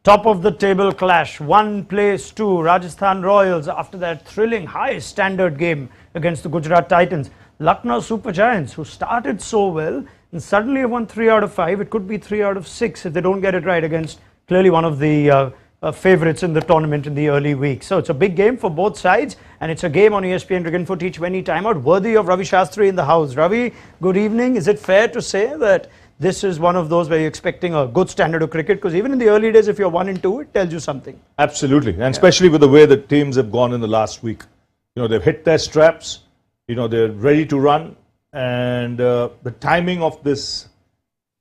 Top of the table clash, one place to Rajasthan Royals after that thrilling high standard game against the Gujarat Titans. Lucknow Super Giants, who started so well and suddenly have won 3 out of 5. It could be 3 out of 6 if they don't get it right against clearly one of the favourites in the tournament in the early weeks. So it's a big game for both sides, and it's a game on ESPNcricinfo T20 Time worthy of Ravi Shastri in the house. Ravi, good evening. Is it fair to say that this is one of those where you're expecting a good standard of cricket? Because even in the early days, if you're 1-2, it tells you something. Absolutely, and especially with the way the teams have gone in the last week. You know, they've hit their straps, you know, they're ready to run, and the timing of this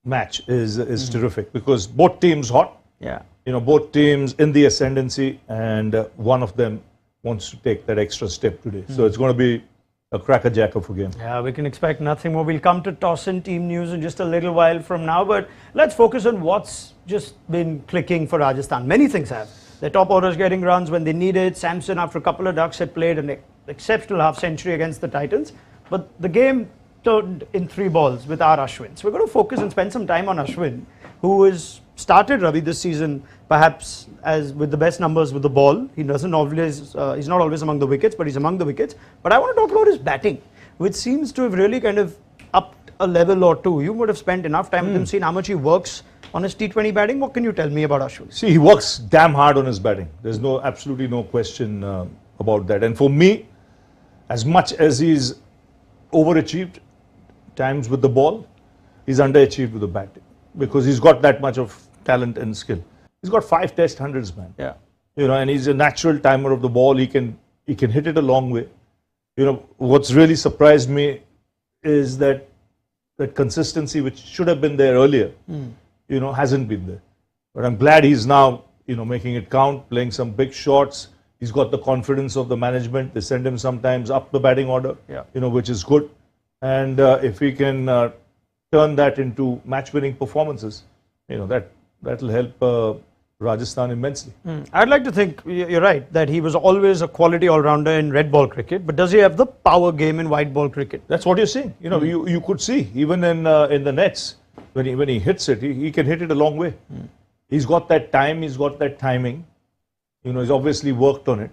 match is terrific because both teams hot. Yeah. You know, both teams in the ascendancy, and one of them wants to take that extra step today. So it's going to be a crackerjack of a game. Yeah, we can expect nothing more. We'll come to toss and team news in just a little while from now, but let's focus on what's just been clicking for Rajasthan. Many things have. Their top orders getting runs when they need it. Samson, after a couple of ducks, had played an exceptional half-century against the Titans, but the game turned in 3 balls with our Ashwin. So we're going to focus and spend some time on Ashwin, who is started Ravi this season perhaps as with the best numbers with the ball. He doesn't always, he's not always among the wickets, but he's among the wickets. But I want to talk about his batting, which seems to have really kind of upped a level or two. You would have spent enough time with him, seen how much he works on his T20 batting. What can you tell me about Ashwin? See, he works damn hard on his batting. There's absolutely no question about that. And for me, as much as he's overachieved times with the ball, he's underachieved with the batting because he's got that much of talent and skill. He's got 5 test hundreds, man. Yeah. You know, and he's a natural timer of the ball. He can hit it a long way. You know, what's really surprised me is that consistency, which should have been there earlier, you know, hasn't been there. But I'm glad he's now, you know, making it count, playing some big shots. He's got the confidence of the management. They send him sometimes up the batting order, you know, which is good. And if he can turn that into match-winning performances, you know, that'll help Rajasthan immensely. I'd like to think you're right that he was always a quality all-rounder in red ball cricket, but does he have the power game in white ball cricket? That's what you're seeing. You know, you could see even in the nets when he hits it, he can hit it a long way. He's got that time. He's got that timing. You know, he's obviously worked on it.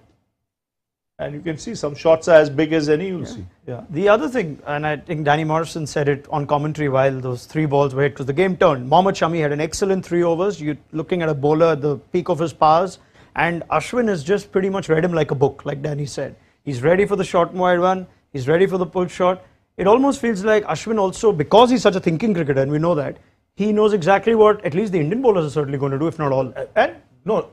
And you can see some shots are as big as any you'll see. Yeah. The other thing, and I think Danny Morrison said it on commentary while those 3 balls were hit, because the game turned. Mohammad Shami had an excellent 3 overs. You're looking at a bowler at the peak of his powers, and Ashwin has just pretty much read him like a book, like Danny said. He's ready for the short and wide one. He's ready for the pull shot. It almost feels like Ashwin also, because he's such a thinking cricketer, and we know that, he knows exactly what at least the Indian bowlers are certainly going to do, if not all. And no,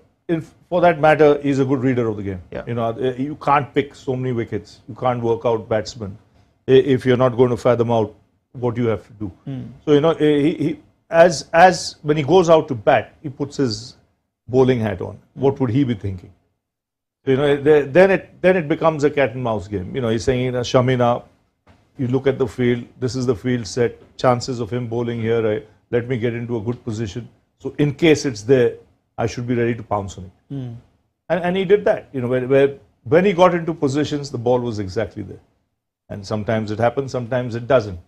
for that matter, he's a good reader of the game. Yeah. You know, you can't pick so many wickets. You can't work out batsmen if you're not going to fathom out what you have to do. So, you know, he as when he goes out to bat, he puts his bowling hat on. What would he be thinking? You know, then it becomes a cat and mouse game. You know, he's saying, Shamina, you look at the field. This is the field set. Chances of him bowling here. Right? Let me get into a good position. So, in case it's there, I should be ready to pounce on it. And he did that. You know, when he got into positions, the ball was exactly there. And sometimes it happens, sometimes it doesn't.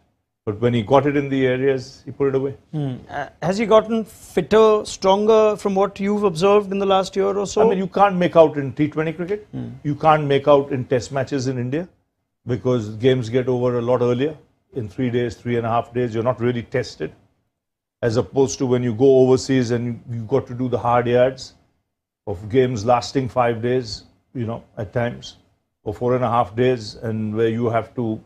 But when he got it in the areas, he put it away. Has he gotten fitter, stronger from what you've observed in the last year or so? I mean, you can't make out in T20 cricket. You can't make out in test matches in India because games get over a lot earlier. In 3 days, 3.5 days, you're not really tested. As opposed to when you go overseas and you got to do the hard yards of games lasting 5 days, you know, at times, or 4.5 days, and where you have to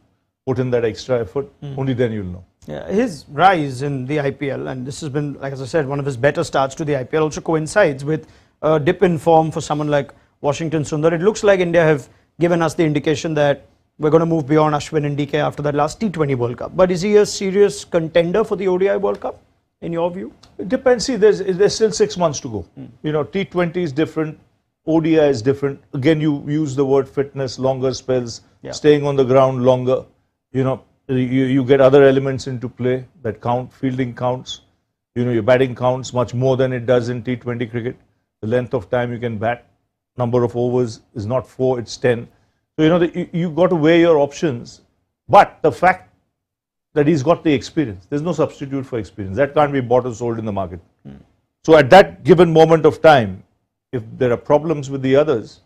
put in that extra effort, only then you'll know. Yeah, his rise in the IPL, and this has been, like as I said, one of his better starts to the IPL, also coincides with a dip in form for someone like Washington Sundar. It looks like India have given us the indication that we're going to move beyond Ashwin and DK after that last T20 World Cup. But is he a serious contender for the ODI World Cup, in your view? It depends. See, there's still 6 months to go. You know, T20 is different, ODI is different. Again, you use the word fitness, longer spells, staying on the ground longer. You know, you get other elements into play that count. Fielding counts. You know, your batting counts much more than it does in T20 cricket. The length of time you can bat, number of overs is not 4, it's 10. So, you know, you got to weigh your options. But the fact that he's got the experience, there's no substitute for experience. That can't be bought or sold in the market. So at that given moment of time, if there are problems with the others,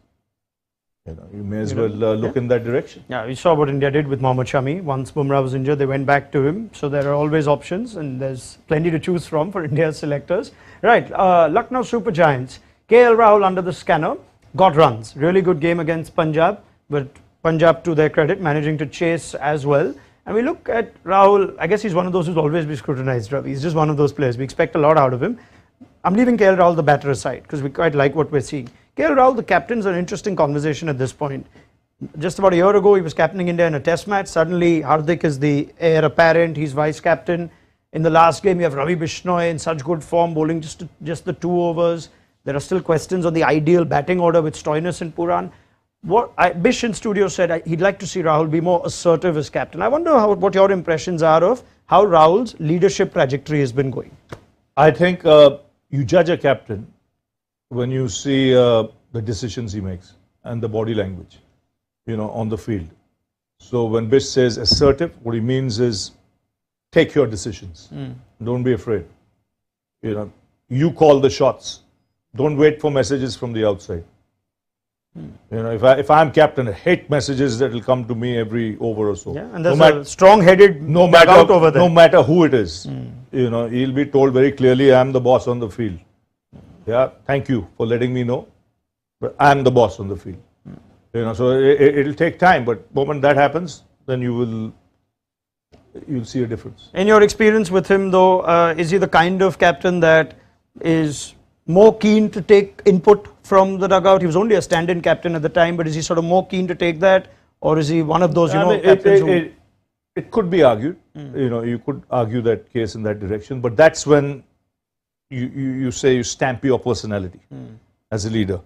you may as well look in that direction. Yeah, we saw what India did with Mohammad Shami. Once Bumrah was injured, they went back to him. So there are always options, and there's plenty to choose from for India's selectors. Right, Lucknow Super Giants. KL Rahul under the scanner, got runs. Really good game against Punjab, but Punjab, to their credit, managing to chase as well. And we look at Rahul, I guess he's one of those who's always been scrutinized, Ravi. He's just one of those players. We expect a lot out of him. I'm leaving KL Rahul the batter aside because we quite like what we're seeing. KL Rahul, the captain's an interesting conversation at this point. Just about a year ago, he was captaining India in a test match. Suddenly, Hardik is the heir apparent. He's vice captain. In the last game, you have Ravi Shastri in such good form, bowling just the 2 overs. There are still questions on the ideal batting order with Stoinis and Puran. Bish in studio said he'd like to see Rahul be more assertive as captain. I wonder what your impressions are of how Rahul's leadership trajectory has been going. I think you judge a captain when you see the decisions he makes and the body language, on the field. So when Bish says assertive, what he means is take your decisions. Don't be afraid. You call the shots. Don't wait for messages from the outside. If I'm captain, I hate messages that will come to me every over or so. Yeah, and there's a strong-headed dugout over there. No matter who it is, he'll be told very clearly, I'm the boss on the field. Yeah, thank you for letting me know, but I'm the boss on the field. So it'll take time, but the moment that happens, then you'll see a difference. In your experience with him, though, is he the kind of captain that is more keen to take input from the dugout? He was only a stand-in captain at the time, but is he sort of more keen to take that, or is he one of those, captains it could be argued. You could argue that case in that direction, but that's when you say you stamp your personality as a leader.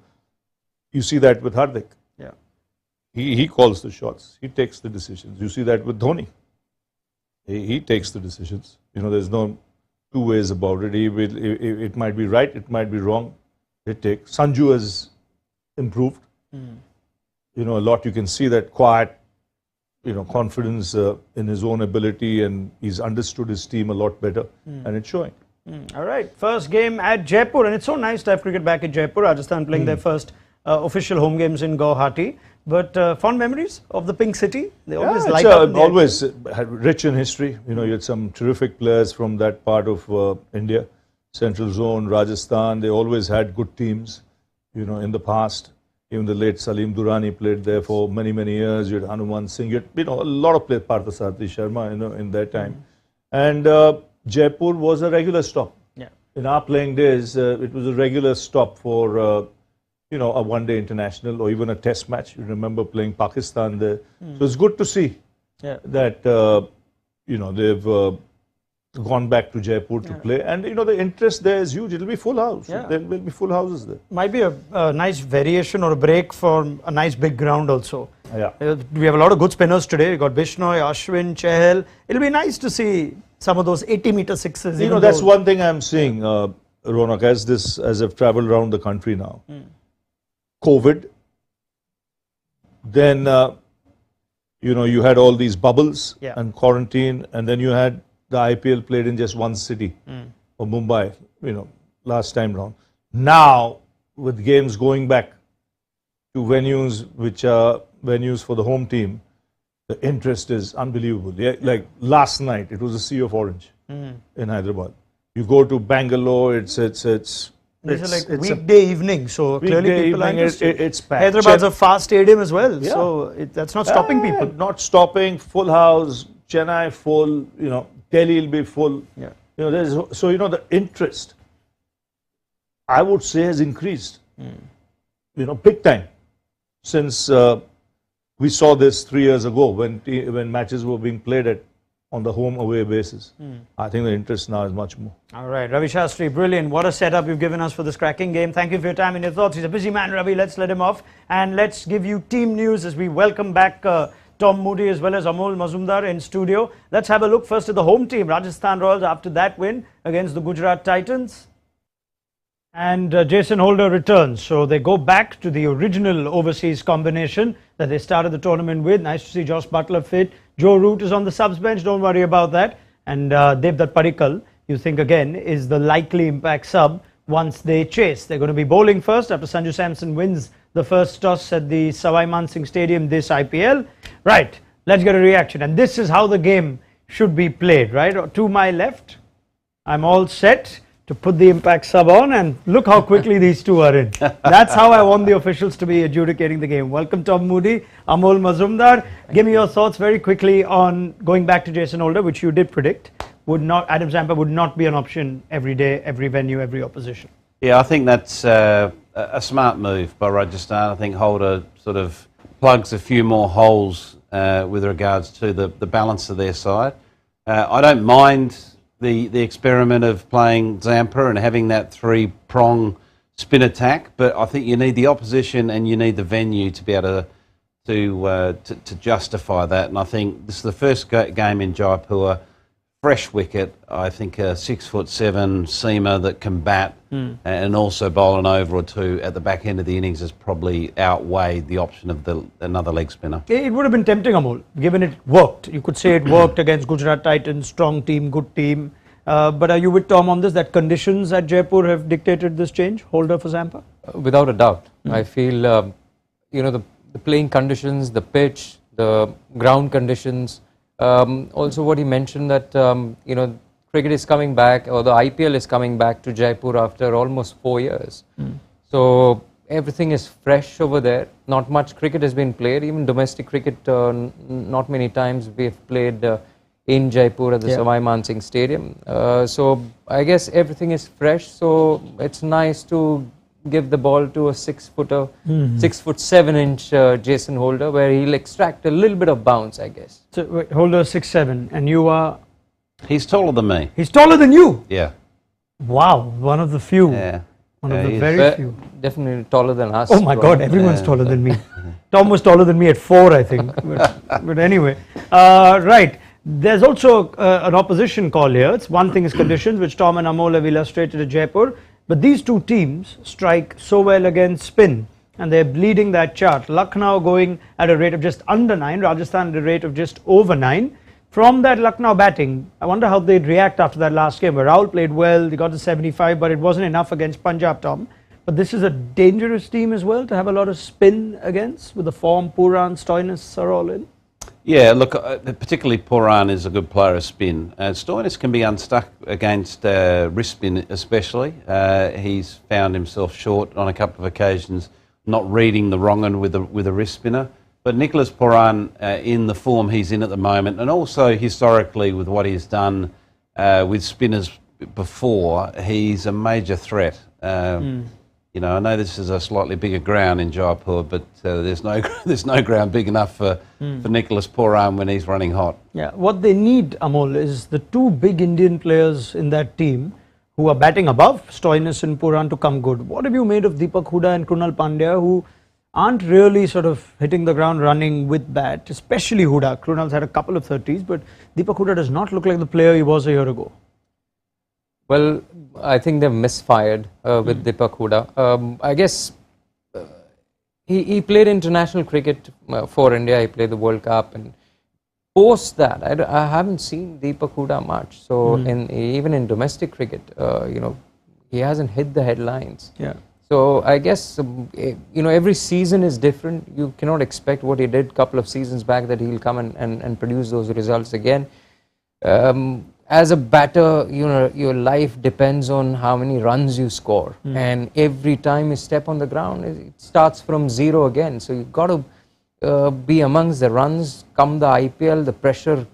You see that with Hardik. Yeah, he calls the shots. He takes the decisions. You see that with Dhoni. He takes the decisions. There's no 2 ways about it. It might be right, it might be wrong. Sanju has improved. A lot. You can see that quiet, confidence in his own ability, and he's understood his team a lot better, and it's showing. All right, first game at Jaipur, and it's so nice to have cricket back at Jaipur. Rajasthan playing their first official home games in Guwahati. But fond memories of the Pink City? They always light up. Always rich in history. You had some terrific players from that part of India. Central Zone, Rajasthan, they always had good teams, in the past. Even the late Salim Durrani played there for many, many years. You had Hanuman Singh, you had, a lot of players, Parthasarathy Sharma, in that time. And Jaipur was a regular stop. Yeah. In our playing days, it was a regular stop for, a one-day international or even a test match. You remember playing Pakistan there. So it's good to see that, they've gone back to Jaipur to play. And, the interest there is huge. It'll be full house. Yeah. There will be full houses there. Might be a nice variation or a break for a nice big ground also. Yeah. We have a lot of good spinners today. We got Bishnoi, Ashwin, Chahal. It'll be nice to see some of those 80-meter sixes. That's one thing I'm seeing, Raunak, as I've traveled around the country now. COVID, then, you had all these bubbles and quarantine, and then you had the IPL played in just one city, or Mumbai, last time round. Now, with games going back to venues which are venues for the home team, the interest is unbelievable. Yeah, like last night, it was a sea of orange in Hyderabad. You go to Bangalore, it's These are like weekday evening, so clearly people are interested. It's packed. Hyderabad's a fast stadium as well, so that's not stopping people. Not stopping, full house, Chennai full, Delhi will be full. Yeah. The interest, I would say, has increased, big time, since we saw this 3 years ago when matches were being played on the home-away basis. I think the interest now is much more. All right, Ravi Shastri, brilliant. What a setup you've given us for this cracking game. Thank you for your time and your thoughts. He's a busy man, Ravi. Let's let him off. And let's give you team news as we welcome back Tom Moody as well as Amol Muzumdar in studio. Let's have a look first at the home team, Rajasthan Royals, after that win against the Gujarat Titans. And Jason Holder returns. So they go back to the original overseas combination that they started the tournament with. Nice to see Josh Butler fit. Joe Root is on the subs bench. Don't worry about that. And Devdutt Padikkal, you think again, is the likely impact sub once they chase. They're going to be bowling first after Sanju Samson wins the first toss at the Savai Man Singh Stadium this IPL. Right, let's get a reaction. And this is how the game should be played, right? To my left, I'm all set to put the impact sub on, and look how quickly these two are in. That's how I want the officials to be adjudicating the game. Welcome Tom Moody, Amol Muzumdar. Give me your thoughts very quickly on going back to Jason Holder, which you did predict. Adam Zampa would not be an option every day, every venue, every opposition. Yeah, I think that's a smart move by Rajasthan. I think Holder sort of plugs a few more holes with regards to the balance of their side. I don't mind the experiment of playing Zampa and having that three-prong spin attack, but I think you need the opposition and you need the venue to be able to justify that. And I think this is the first game in Jaipur. Fresh wicket, I think a 6'7" seamer that can bat and also bowl an over or two at the back end of the innings has probably outweighed the option of another leg spinner. It would have been tempting, Amol, given it worked. You could say it worked against Gujarat Titans, strong team, good team. But are you with Tom on this, that conditions at Jaipur have dictated this change, Holder for Zampa? Without a doubt. I feel, the playing conditions, the pitch, the ground conditions. Also what he mentioned that, cricket is coming back, or the IPL is coming back to Jaipur after almost 4 years. So everything is fresh over there. Not much cricket has been played, even domestic cricket, not many times we have played in Jaipur at the Savai Man Singh Stadium. So I guess everything is fresh, so it's nice to give the ball to a 6'7" Jason Holder, where he'll extract a little bit of bounce, I guess. So wait, Holder 6'7", and you are? He's taller than me. He's taller than you? Yeah. Wow, one of the few. Yeah. One of the very few. Definitely taller than us. Oh my God, everyone's taller than me. Tom was taller than me at 4, I think. But anyway, right. There's also an opposition call here. It's one thing is conditions, which Tom and Amol have illustrated at Jaipur. But these two teams strike so well against spin, and they're bleeding that chart. Lucknow going at a rate of just under 9, Rajasthan at a rate of just over 9. From that Lucknow batting, I wonder how they'd react after that last game, where Rahul played well, they got to 75, but it wasn't enough against Punjab, Tom. But this is a dangerous team as well to have a lot of spin against, with the form, Pooran, Stoinis are all in. Yeah, look, particularly Pooran is a good player of spin. Stoinis can be unstuck against wrist spin especially. He's found himself short on a couple of occasions, not reading the wrong end with a wrist spinner. But Nicholas Pooran, in the form he's in at the moment, and also historically with what he's done with spinners before, he's a major threat. I know this is a slightly bigger ground in Jaipur, but there's no ground big enough for Nicholas Pooran when he's running hot. Yeah, what they need, Amol, is the two big Indian players in that team who are batting above Stoinis and Pooran to come good. What have you made of Deepak Hooda and Krunal Pandya, who aren't really sort of hitting the ground running with bat, especially Hooda? Krunal's had a couple of 30s, but Deepak Hooda does not look like the player he was a year ago. Well, I think they've misfired with Deepak Hooda. I guess he played international cricket for India. He played the World Cup, and post that, I haven't seen Deepak Hooda much. So even in domestic cricket, he hasn't hit the headlines. Yeah. So I guess every season is different. You cannot expect what he did a couple of seasons back that he'll come and produce those results again. As a batter, your life depends on how many runs you score, and every time you step on the ground, it starts from zero again. So you've got to be amongst the runs. Come the IPL, the pressure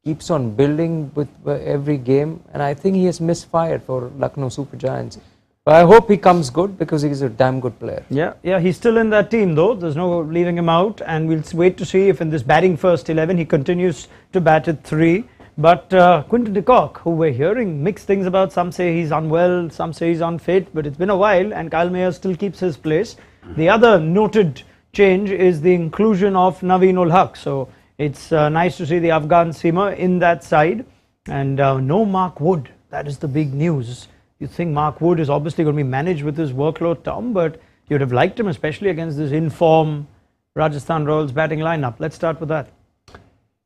keeps on building with every game, and I think he has misfired for Lucknow Super Giants. But I hope he comes good because he's a damn good player. Yeah, he's still in that team though. There's no leaving him out, and we'll wait to see if in this batting first 11 he continues to bat at 3. But Quinton de Kock, who we're hearing mixed things about, some say he's unwell, some say he's unfit, but it's been a while and Kyle Mayer still keeps his place. The other noted change is the inclusion of Naveen ul Haq. So it's nice to see the Afghan seamer in that side. And no Mark Wood, that is the big news. You think Mark Wood is obviously going to be managed with his workload, Tom, but you'd have liked him, especially against this in-form Rajasthan Royals batting lineup. Let's start with that.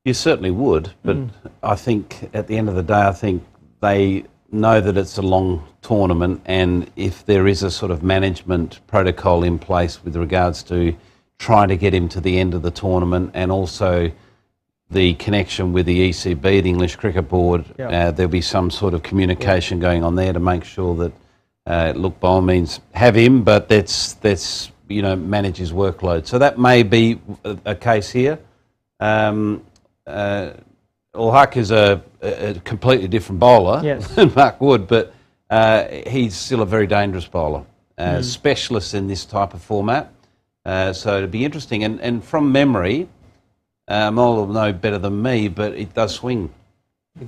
You certainly would, but I think at the end of the day, I think they know that it's a long tournament, and if there is a sort of management protocol in place with regards to trying to get him to the end of the tournament, and also the connection with the ECB, the English Cricket Board, there'll be some sort of communication going on there to make sure that, look, by all means, have him, but that's manage his workload. So that may be a case here. Haq is a completely different bowler than Mark Wood, but he's still a very dangerous bowler, specialist in this type of format. So it'd be interesting. And from memory, Amol will know better than me, but it does swing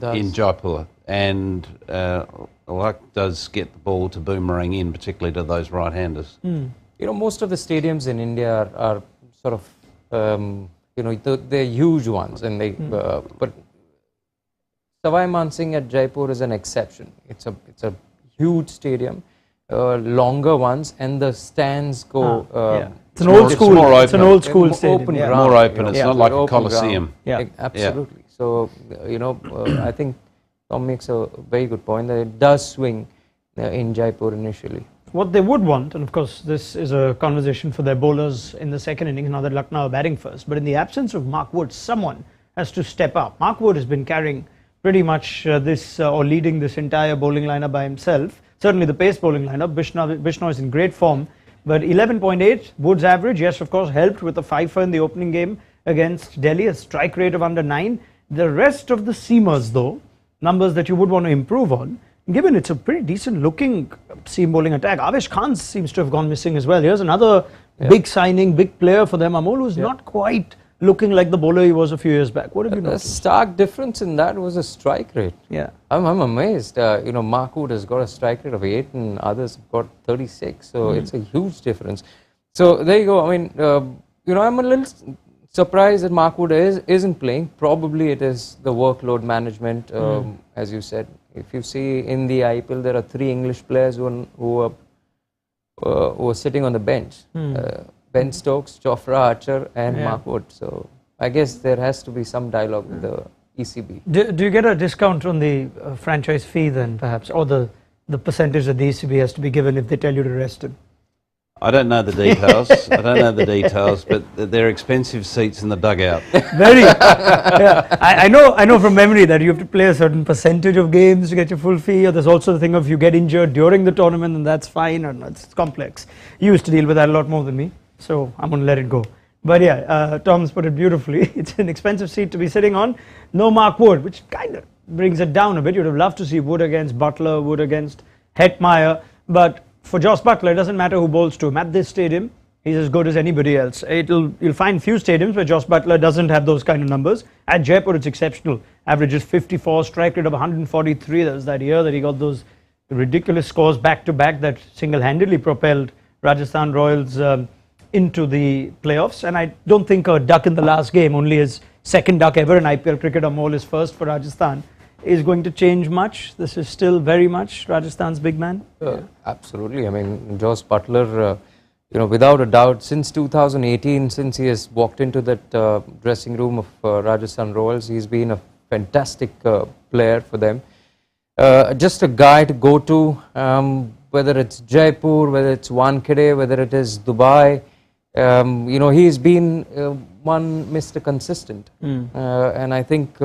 in Jaipur. And Haq does get the ball to boomerang in, particularly to those right-handers. Most of the stadiums in India are sort of, they're huge ones, and but Savai Man Singh at Jaipur is an exception. It's a huge stadium, longer ones, and the stands go. It's an old school. More open. It's an old school stadium. Open ground, more open. It's not like a Coliseum. Absolutely. So I think Tom makes a very good point that it does swing in Jaipur initially. What they would want, and of course this is a conversation for their bowlers in the second innings now that Lucknow are batting first, but in the absence of Mark Wood, someone has to step up. Mark Wood has been carrying pretty much or leading this entire bowling lineup by himself. Certainly the pace bowling lineup. Bishnoi is in great form, but 11.8 Wood's average, yes, of course, helped with a 5-for in the opening game against Delhi, a strike rate of under 9. The rest of the seamers, though, numbers that you would want to improve on, given it's a pretty decent looking seam bowling attack. Avesh Khan seems to have gone missing as well. Here's another big signing, big player for them. Amol, who's not quite looking like the bowler he was a few years back. What have you noticed? The stark difference in that was a strike rate. Yeah. I'm amazed. Mark Wood has got a strike rate of 8 and others have got 36. So it's a huge difference. So there you go. I mean, I'm a little surprised that Mark Wood isn't playing. Probably it is the workload management, as you said. If you see in the IPL, there are 3 English players who are sitting on the bench. Ben Stokes, Jofra Archer and Mark Wood. So I guess there has to be some dialogue with the ECB. Do you get a discount on the franchise fee then perhaps, or the percentage that the ECB has to be given if they tell you to rest him? I don't know the details. But they're expensive seats in the dugout. Very. I know from memory that you have to play a certain percentage of games to get your full fee, or there's also the thing of you get injured during the tournament and that's fine, or it's complex. You used to deal with that a lot more than me, so I'm going to let it go. But Tom's put it beautifully. It's an expensive seat to be sitting on. No Mark Wood, which kind of brings it down a bit. You'd have loved to see Wood against Butler, Wood against Hetmeyer, but for Jos Butler, it doesn't matter who bowls to him. At this stadium, he's as good as anybody else. You'll find few stadiums where Jos Butler doesn't have those kind of numbers. At Jaipur, it's exceptional. Averages 54, strike rate of 143. That was that year that he got those ridiculous scores back-to-back that single-handedly propelled Rajasthan Royals into the playoffs. And I don't think a duck in the last game, only his second duck ever in IPL cricket, Amol is first for Rajasthan, is going to change much. This is still very much Rajasthan's big man. Absolutely. I mean, Jos Butler, without a doubt, since 2018, since he has walked into that dressing room of Rajasthan Royals, he's been a fantastic player for them. Just a guy to go to, whether it's Jaipur, whether it's Wankhede, whether it is Dubai. He's been one Mr. Consistent. And I think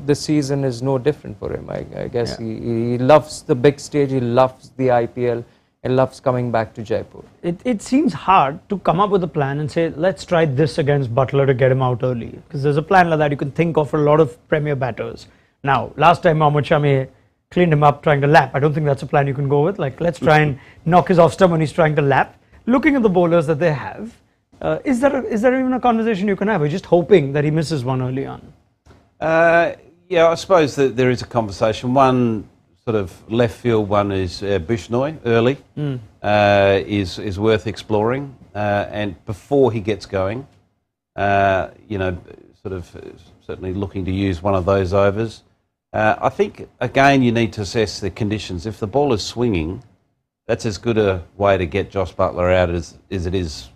this season is no different for him. I guess he loves the big stage, he loves the IPL, and loves coming back to Jaipur. It seems hard to come up with a plan and say, let's try this against Butler to get him out early. Because there's a plan like that you can think of for a lot of premier batters. Now, last time Mohammad Shami cleaned him up trying to lap. I don't think that's a plan you can go with. Like, let's try and knock his off stump when he's trying to lap. Looking at the bowlers that they have, is there even a conversation you can have? We're just hoping that he misses one early on. I suppose that there is a conversation. One sort of left field one is Bishnoi early is worth exploring, and before he gets going, certainly looking to use one of those overs. I think again you need to assess the conditions. If the ball is swinging, that's as good a way to get Jos Butler out as it is,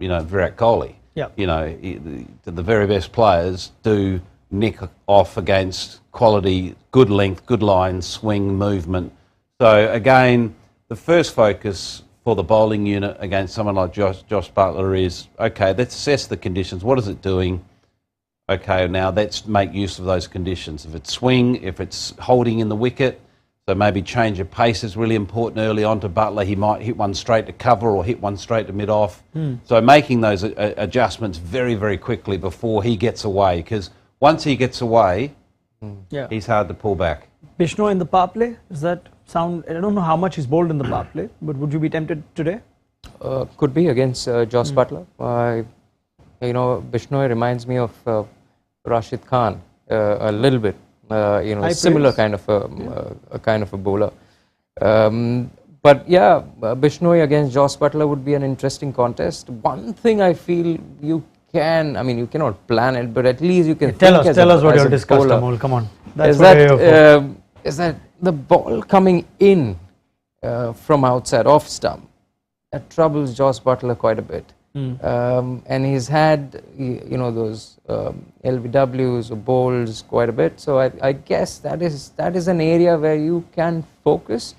Virat Kohli. The very best players do nick off against quality, good length, good line, swing, movement. So again, the first focus for the bowling unit against someone like Josh Butler is, okay, let's assess the conditions. What is it doing? Okay, now let's make use of those conditions. If it's swing, if it's holding in the wicket, so maybe change of pace is really important early on to Butler. He might hit one straight to cover or hit one straight to mid-off. So making those adjustments very, very quickly before he gets away, because once he gets away, he's hard to pull back. Bishnoi in the power play, does that sound, I don't know how much he's bowled in the power play, but would you be tempted today? Could be against Josh Butler. Bishnoi reminds me of Rashid Khan a little bit. Similar kind of a bowler. But yeah, Bishnoi against Josh Butler would be an interesting contest. One thing I feel you cannot plan it, but at least you can tell us what you'll discuss, Amol. Come on. Is that the ball coming in from outside off stump that troubles Josh Butler quite a bit. And he's had those LBWs or bowls quite a bit, so I guess that is an area where you can focus.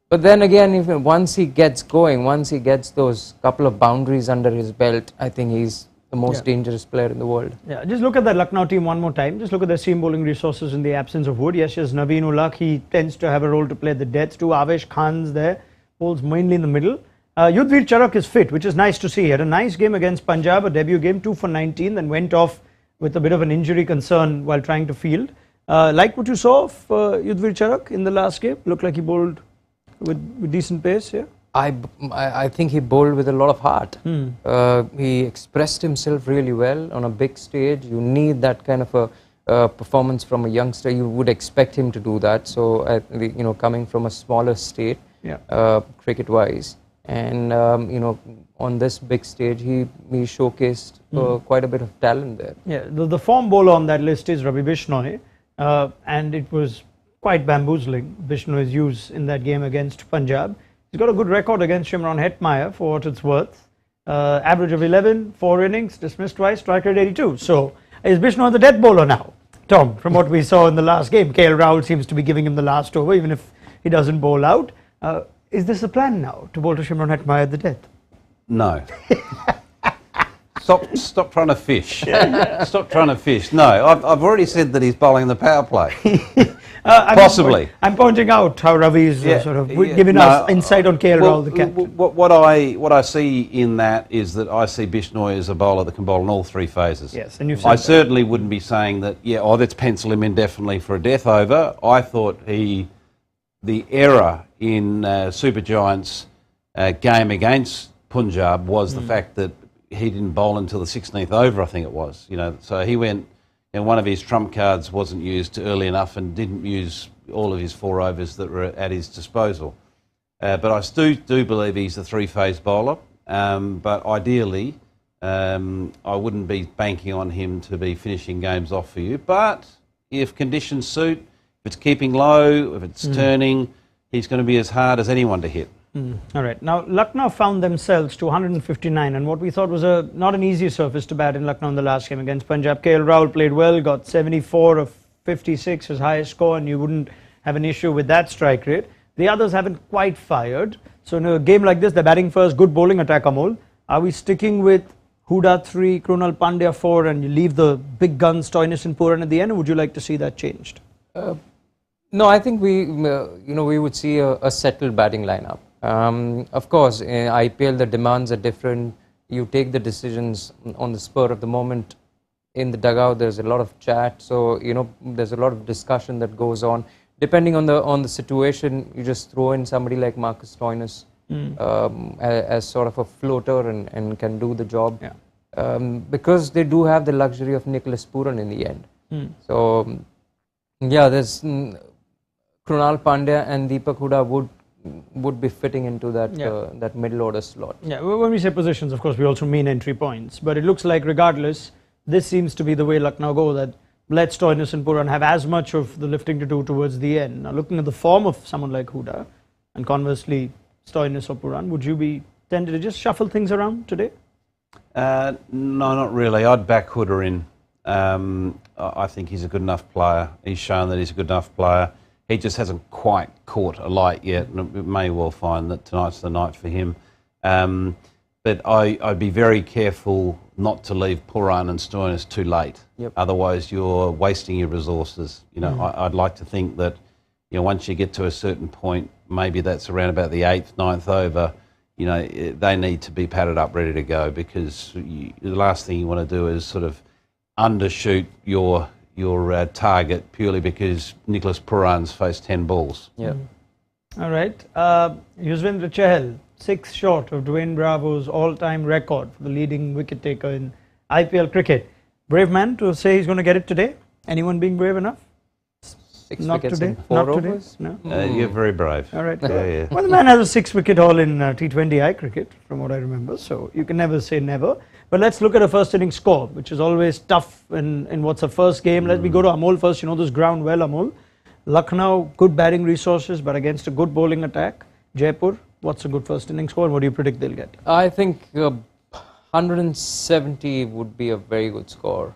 But then again, once he gets going, once he gets those couple of boundaries under his belt, I think he's the most dangerous player in the world. Yeah, just look at that Lucknow team one more time. Just look at the seam bowling resources in the absence of Wood. Yes, Naveen Ulaq, he tends to have a role to play at the death too. Avesh Khan's there, bowls mainly in the middle. Yudhvir Charak is fit, which is nice to see. He had a nice game against Punjab, a debut game, 2 for 19, then went off with a bit of an injury concern while trying to field. Like what you saw of Yudhvir Charak in the last game? Looked like he bowled with decent pace, yeah? I think he bowled with a lot of heart. He expressed himself really well on a big stage. You need that kind of a performance from a youngster. You would expect him to do that. So, coming from a smaller state, cricket-wise, and on this big stage, he showcased quite a bit of talent there. Yeah, the form bowler on that list is Ravi Bishnoi, and it was quite bamboozling, Bishnoi's use in that game against Punjab. He's got a good record against Shimron Hetmeyer for what it's worth. Average of 11, 4 innings, dismissed twice, strike rate 82. So is Bishnoi the death bowler now? Tom, from what we saw in the last game, KL Rahul seems to be giving him the last over, even if he doesn't bowl out. Is this a plan now, to bowl to Shimron Hetmeyer at the death? No. Stop trying to fish. Stop trying to fish. No, I've already said that he's bowling the power play. Possibly. I'm pointing out how Ravi is giving us insight on KL Rahul, the captain. What I see in that is that I see Bishnoi as a bowler that can bowl in all 3 phases. Yes, and you've said I certainly wouldn't be saying that, let's pencil him in definitely for a death over. I thought the error in Super Giants game against Punjab was the fact that he didn't bowl until the 16th over, I think it was. So he went, and one of his trump cards wasn't used early enough and didn't use all of his 4 overs that were at his disposal. But I do believe he's a 3-phase bowler. But ideally, I wouldn't be banking on him to be finishing games off for you. But if conditions suit, if it's keeping low, if it's turning, he's going to be as hard as anyone to hit. All right. Now, Lucknow found themselves to 159, and what we thought was not an easy surface to bat in Lucknow in the last game against Punjab. KL Rahul played well, got 74 of 56, his highest score, and you wouldn't have an issue with that strike rate. The others haven't quite fired. So in a game like this, they're batting first, good bowling attack, Amol. Are we sticking with Huda 3, Krunal Pandya 4, and you leave the big guns, Stoinis and Puran at the end, or would you like to see that changed? No, I think we would see a settled batting lineup. Of course, in IPL the demands are different. You take the decisions on the spur of the moment. In the dugout, there's a lot of chat, so there's a lot of discussion that goes on. Depending on the situation, you just throw in somebody like Marcus Stoinis as sort of a floater and can do the job. Yeah. Because they do have the luxury of Nicholas Puran in the end. So there's Krunal Pandya and Deepak Huda would be fitting into that middle order slot. Yeah, when we say positions, of course, we also mean entry points. But it looks like regardless, this seems to be the way Lucknow go, that let Stoinis and Puran have as much of the lifting to do towards the end. Now, looking at the form of someone like Huda, and conversely, Stoinis or Puran, would you be tempted to just shuffle things around today? No, not really. I'd back Huda in I think he's a good enough player. He's shown that he's a good enough player. He just hasn't quite caught a light yet, and we may well find that tonight's the night for him. But I'd be very careful not to leave Pooran and Stoinis too late. Yep. Otherwise, you're wasting your resources. I'd like to think that once you get to a certain point, maybe that's around about the 8th, 9th over, they need to be padded up, ready to go, because the last thing you want to do is sort of undershoot your target purely because Nicholas Pooran's faced 10 balls. Yeah. All right. Yuzvendra Chahal, 6 short of Dwayne Bravo's all-time record for the leading wicket-taker in IPL cricket. Brave man to say he's going to get it today? Anyone being brave enough? 6 Not wickets today. in 4 Not overs. today. No. You're very brave. All right. Yeah. Well, the man has a 6-wicket haul in T20I cricket, from what I remember. So you can never say never. But let's look at a first inning score, which is always tough in what's a first game. Let me go to Amol first. You know this ground well, Amol. Lucknow, good batting resources, but against a good bowling attack. Jaipur, what's a good first inning score? What do you predict they'll get? I think 170 would be a very good score.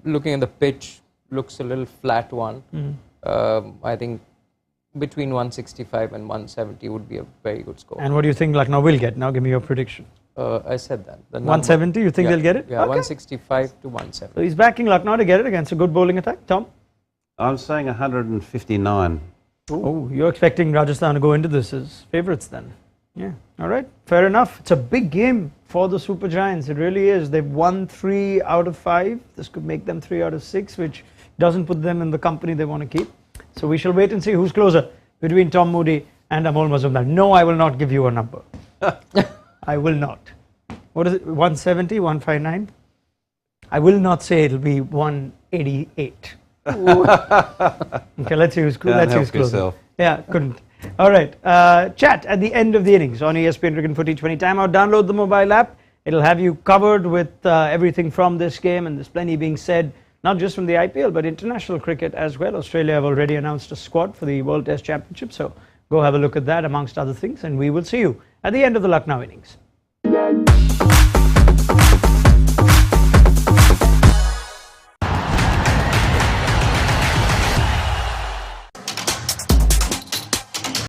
Looking at the pitch, looks a little flat one. I think between 165 and 170 would be a very good score. And what do you think Lucknow will get? Now give me your prediction. I said that. The 170, you think yeah, they'll get it? Yeah, Okay. 165 to 170. So he's backing Lucknow to get it against a good bowling attack. Tom? I'm saying 159. Oh, you're expecting Rajasthan to go into this as favourites then? Yeah, all right, fair enough. It's a big game for the Super Giants. It really is. They've won 3 out of 5. This could make them 3 out of 6, which doesn't put them in the company they want to keep. So we shall wait and see who's closer between Tom Moody and Amol Muzumdar. No, I will not give you a number. I will not. What is it? 170, 159? I will not say it'll be 188. Okay, let's see who's Can't help closer. yourself. Yeah, couldn't. All right. Chat at the end of the innings on ESPNcricinfo T20 Time. Download the mobile app. It'll have you covered with everything from this game, and there's plenty being said, not just from the IPL, but international cricket as well. Australia have already announced a squad for the World Test Championship, so go have a look at that amongst other things, and we will see you at the end of the Lucknow innings.